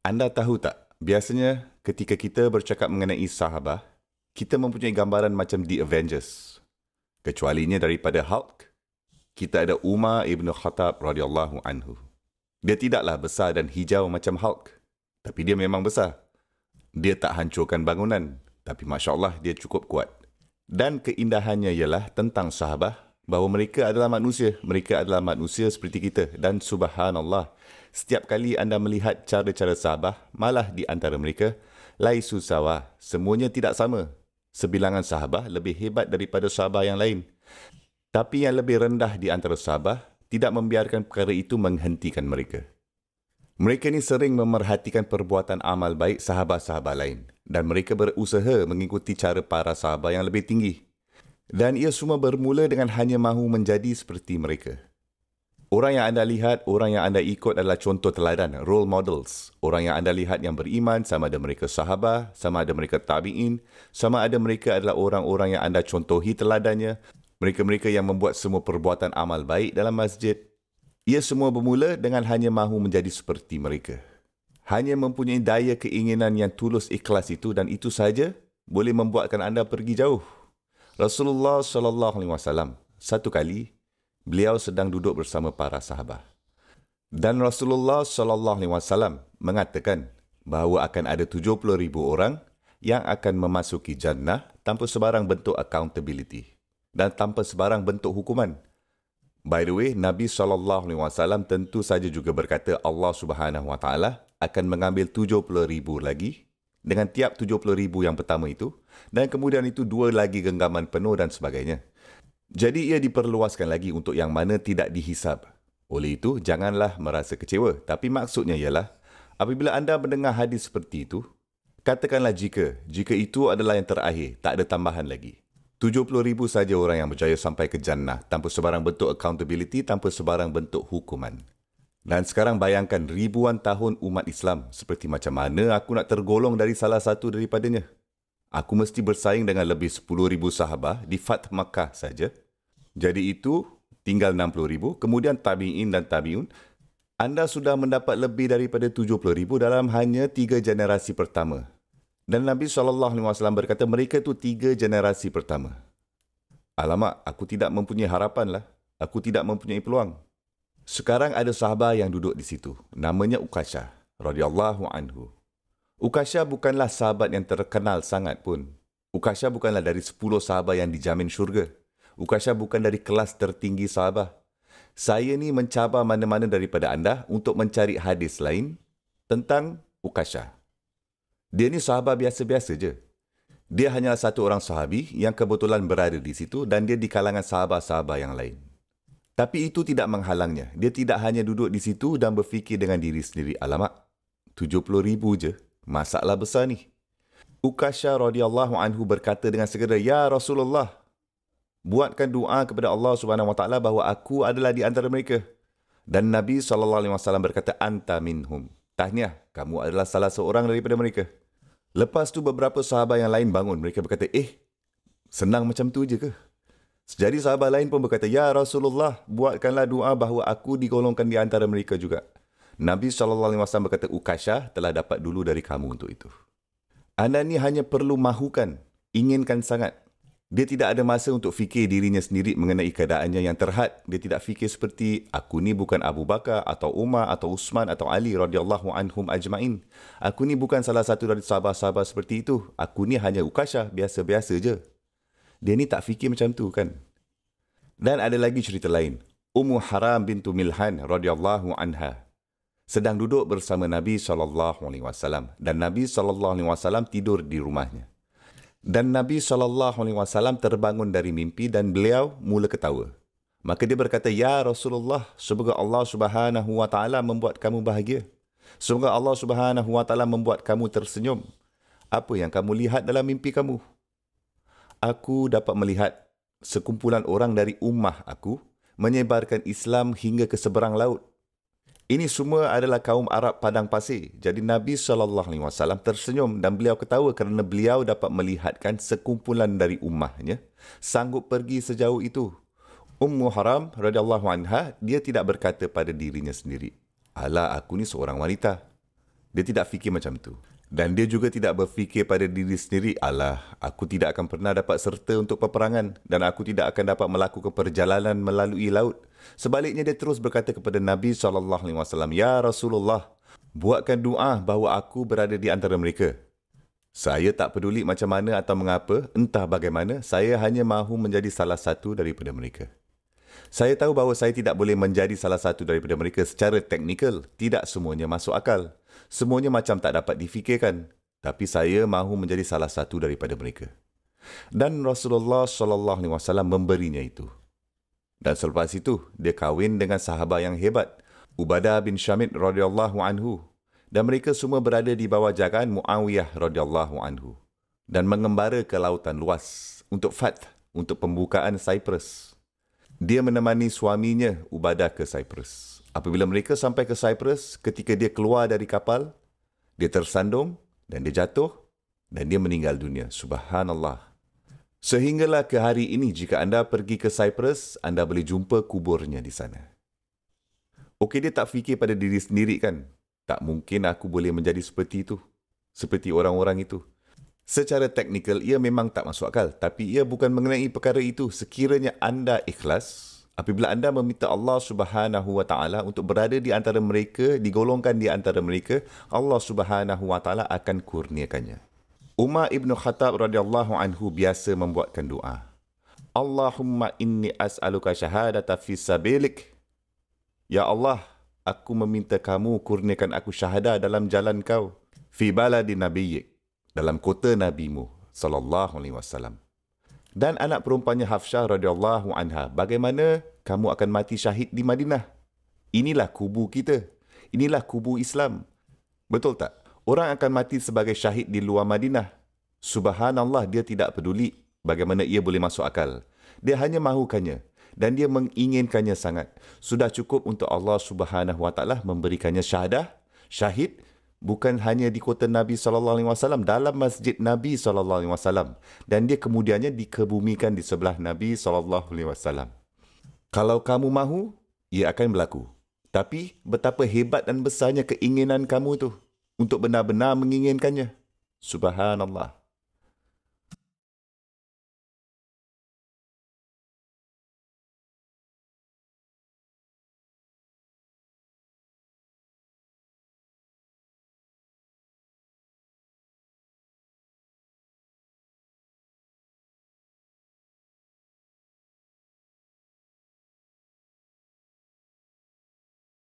Anda tahu tak, biasanya ketika kita bercakap mengenai sahabah, kita mempunyai gambaran macam The Avengers. Kecualinya daripada Hulk, kita ada Umar ibn Khattab radhiyallahu anhu. Dia tidaklah besar dan hijau macam Hulk, tapi dia memang besar. Dia tak hancurkan bangunan, tapi Masya Allah dia cukup kuat. Dan keindahannya ialah tentang sahabah, bahawa mereka adalah manusia. Mereka adalah manusia seperti kita. Dan subhanallah, setiap kali anda melihat cara-cara sahabah, malah di antara mereka, laisu sawa, semuanya tidak sama. Sebilangan sahabah lebih hebat daripada sahabah yang lain. Tapi yang lebih rendah di antara sahabah, tidak membiarkan perkara itu menghentikan mereka. Mereka ni sering memerhatikan perbuatan amal baik sahabat-sahabat lain. Dan mereka berusaha mengikuti cara para sahabat yang lebih tinggi. Dan ia semua bermula dengan hanya mahu menjadi seperti mereka. Orang yang anda lihat, orang yang anda ikut adalah contoh teladan, role models. Orang yang anda lihat yang beriman, sama ada mereka sahabat, sama ada mereka tabi'in, sama ada mereka adalah orang-orang yang anda contohi teladannya, mereka-mereka yang membuat semua perbuatan amal baik dalam masjid. Ia semua bermula dengan hanya mahu menjadi seperti mereka. Hanya mempunyai daya keinginan yang tulus ikhlas itu dan itu saja boleh membuatkan anda pergi jauh. Rasulullah SAW, satu kali, beliau sedang duduk bersama para sahabat. Dan Rasulullah SAW mengatakan bahawa akan ada 70,000 orang yang akan memasuki jannah tanpa sebarang bentuk accountability dan tanpa sebarang bentuk hukuman. By the way, Nabi SAW tentu saja juga berkata Allah Subhanahu Wa Taala akan mengambil 70,000 lagi dengan tiap 70,000 yang pertama itu dan kemudian itu 2 lagi genggaman penuh dan sebagainya. Jadi ia diperluaskan lagi untuk yang mana tidak dihisab. Oleh itu, janganlah merasa kecewa. Tapi maksudnya ialah, apabila anda mendengar hadis seperti itu, katakanlah jika itu adalah yang terakhir, tak ada tambahan lagi. 70,000 saja orang yang berjaya sampai ke jannah tanpa sebarang bentuk accountability, tanpa sebarang bentuk hukuman. Dan sekarang bayangkan ribuan tahun umat Islam, seperti macam mana aku nak tergolong dari salah satu daripadanya. Aku mesti bersaing dengan lebih 10,000 sahabah di Fath Makkah saja. Jadi itu tinggal 60,000, kemudian tabi'in dan tabi'un. Anda sudah mendapat lebih daripada 70,000 dalam hanya 3 generasi pertama. Dan Nabi SAW berkata mereka itu 3 generasi pertama. Alamak, aku tidak mempunyai harapan lah. Aku tidak mempunyai peluang. Sekarang ada sahabat yang duduk di situ. Namanya Uqashah radhiyallahu anhu. Uqashah bukanlah sahabat yang terkenal sangat pun. Uqashah bukanlah dari 10 sahabat yang dijamin syurga. Uqashah bukan dari kelas tertinggi sahabat. Saya ni mencabar mana-mana daripada anda untuk mencari hadis lain tentang Uqashah. Dia ni sahabat biasa-biasa je. Dia hanya satu orang sahabi yang kebetulan berada di situ dan dia di kalangan sahabat-sahabat yang lain. Tapi itu tidak menghalangnya. Dia tidak hanya duduk di situ dan berfikir dengan diri sendiri, alamak, 70,000 je. Masalah besar ni. Uqashah radhiyallahu anhu berkata dengan segera, Ya Rasulullah, buatkan doa kepada Allah Subhanahu Wa Taala bahawa aku adalah di antara mereka. Dan Nabi SAW berkata, Anta minhum. Tahniah, kamu adalah salah seorang daripada mereka. Lepas tu beberapa sahabat yang lain bangun. Mereka berkata, senang macam tu je ke? Jadi sahabat lain pun berkata, Ya Rasulullah, buatkanlah doa bahawa aku digolongkan di antara mereka juga. Nabi SAW berkata, Uqashah telah dapat dulu dari kamu untuk itu. Anda ni hanya perlu mahukan, inginkan sangat. Dia tidak ada masa untuk fikir dirinya sendiri mengenai keadaannya yang terhad. Dia tidak fikir seperti, aku ni bukan Abu Bakar atau Umar atau Uthman atau Ali radhiyallahu anhum ajma'in. Aku ni bukan salah satu dari sahabat-sahabat seperti itu. Aku ni hanya Uqashah, biasa-biasa je. Dia ni tak fikir macam tu kan. Dan ada lagi cerita lain. Ummu Haram bintu Milhan radhiyallahu anha sedang duduk bersama Nabi SAW dan Nabi SAW tidur di rumahnya. Dan Nabi SAW terbangun dari mimpi dan beliau mula ketawa. Maka dia berkata, Ya Rasulullah, semoga Allah Subhanahu Wa Taala membuat kamu bahagia. Semoga Allah Subhanahu Wa Taala membuat kamu tersenyum. Apa yang kamu lihat dalam mimpi kamu? Aku dapat melihat sekumpulan orang dari ummah aku menyebarkan Islam hingga ke seberang laut. Ini semua adalah kaum Arab padang pasir. Jadi Nabi SAW tersenyum dan beliau ketawa kerana beliau dapat melihatkan sekumpulan dari ummahnya sanggup pergi sejauh itu. Ummu Haram radhiyallahu anha, dia tidak berkata pada dirinya sendiri, Alah, aku ni seorang wanita. Dia tidak fikir macam tu. Dan dia juga tidak berfikir pada diri sendiri, alah, aku tidak akan pernah dapat serta untuk peperangan dan aku tidak akan dapat melakukan perjalanan melalui laut. Sebaliknya dia terus berkata kepada Nabi SAW, Ya Rasulullah, buatkan doa bahawa aku berada di antara mereka. Saya tak peduli macam mana atau mengapa, entah bagaimana, saya hanya mahu menjadi salah satu daripada mereka. Saya tahu bahawa saya tidak boleh menjadi salah satu daripada mereka secara teknikal. Tidak semuanya masuk akal. Semuanya macam tak dapat difikirkan. Tapi saya mahu menjadi salah satu daripada mereka. Dan Rasulullah SAW memberinya itu. Dan selepas itu, dia kahwin dengan sahabat yang hebat, Ubadah bin Syamit radhiyallahu anhu. Dan mereka semua berada di bawah jagaan Muawiyah radhiyallahu anhu. Dan mengembara ke lautan luas untuk Fath, untuk pembukaan Cyprus. Dia menemani suaminya Ubadah ke Cyprus. Apabila mereka sampai ke Cyprus, ketika dia keluar dari kapal, dia tersandung dan dia jatuh dan dia meninggal dunia. Subhanallah. Sehinggalah ke hari ini, jika anda pergi ke Cyprus, anda boleh jumpa kuburnya di sana. Okey, dia tak fikir pada diri sendiri kan? Tak mungkin aku boleh menjadi seperti itu. Seperti orang-orang itu. Secara teknikal, ia memang tak masuk akal. Tapi ia bukan mengenai perkara itu. Sekiranya anda ikhlas, apabila anda meminta Allah Subhanahu Wa Taala untuk berada di antara mereka, digolongkan di antara mereka, Allah Subhanahu Wa Taala akan kurniakannya. Umar ibn Khattab radhiyallahu anhu biasa membuatkan doa. Allahumma inni as'aluka syahadata fi sabilik. Ya Allah, aku meminta kamu kurniakan aku syahadah dalam jalan kau. Fi baladi nabiyyik. Dalam kota nabimu sallallahu alaihi wasallam. Dan anak perempuannya Hafsah radhiyallahu anha, bagaimana kamu akan mati syahid di Madinah? Inilah kubu kita. Inilah kubu Islam. Betul tak? Orang akan mati sebagai syahid di luar Madinah. Subhanallah, dia tidak peduli bagaimana ia boleh masuk akal. Dia hanya mahukannya dan dia menginginkannya sangat. Sudah cukup untuk Allah Subhanahu Wa Taala memberikannya syahadah, syahid, bukan hanya di kota Nabi SAW, dalam masjid Nabi SAW. Dan dia kemudiannya dikebumikan di sebelah Nabi SAW. Kalau kamu mahu, ia akan berlaku. Tapi betapa hebat dan besarnya keinginan kamu tu untuk benar-benar menginginkannya. Subhanallah.